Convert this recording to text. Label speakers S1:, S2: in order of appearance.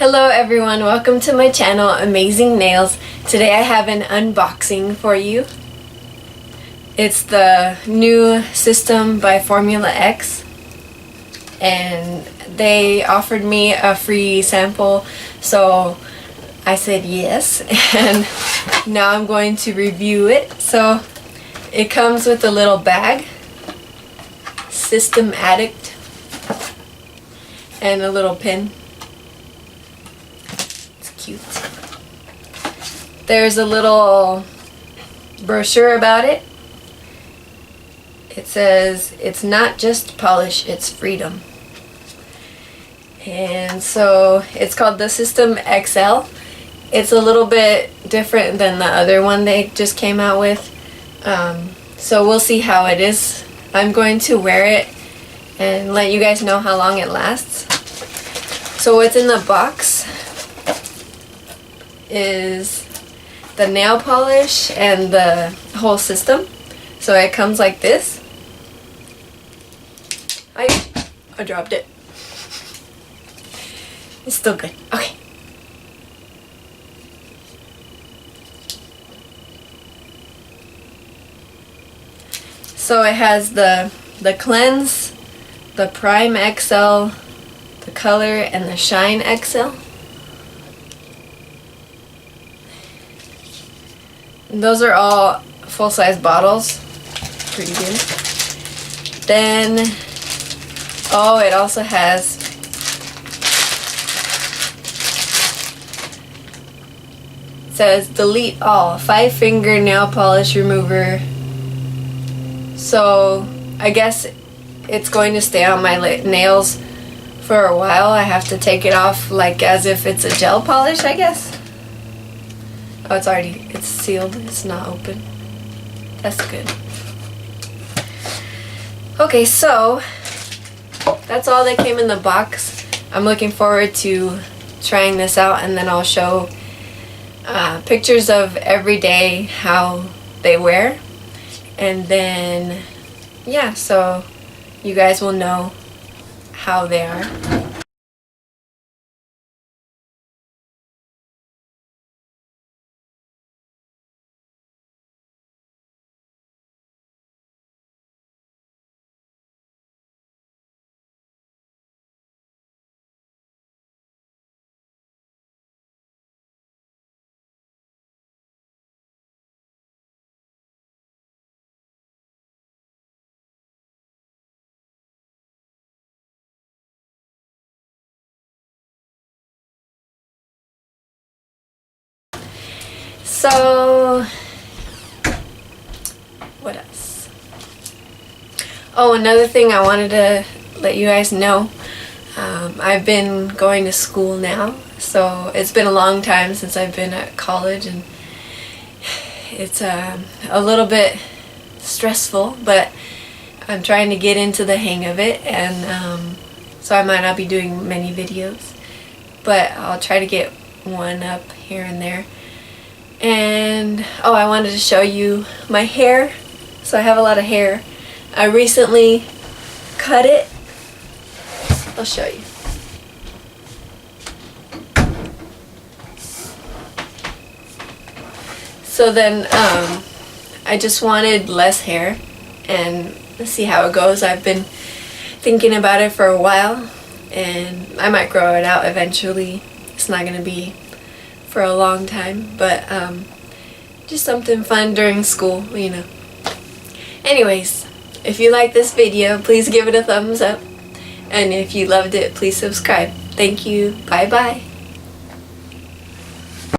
S1: Hello everyone, welcome to my channel, Amazing Nails. Today I have an unboxing for you. It's the new System by Formula X, and they offered me a free sample, so I said yes, and now I'm going to review it. So it comes with a little bag, System Addict, and a little pin. Cute. There's a little brochure about it. It says it's not just polish, it's freedom. And so it's called the System XCEL. It's a little bit different than the other one they just came out with. So we'll see how it is. I'm going to wear it and let you guys know how long it lasts. So what's in the box is the nail polish and the whole system. So it comes like this. I dropped it. It's still good. Okay. So it has the cleanse, the prime XL, the color, and the shine XL. And those are all full-size bottles. Pretty good. Then, it also has says delete all 5-finger nail polish remover. So I guess it's going to stay on my nails for a while. I have to take it off like as if it's a gel polish, I guess. Oh, it's sealed. It's not open. That's good. Okay, so that's all that came in the box. I'm looking forward to trying this out, and then I'll show pictures of every day how they wear. And then, yeah, so you guys will know how they are. So, what else? Oh, another thing I wanted to let you guys know. I've been going to school now, so it's been a long time since I've been at college, and it's a little bit stressful, but I'm trying to get into the hang of it, and so I might not be doing many videos, but I'll try to get one up here and there. And I wanted to show you my hair. So I have a lot of hair. I recently cut it. I'll show you. So then I just wanted less hair, and let's see how it goes. I've been thinking about it for a while, and I might grow it out eventually. It's not gonna be for a long time, but just something fun during school, you know. Anyways, if you like this video, please give it a thumbs up, and if you loved it, please subscribe. Thank you. Bye bye.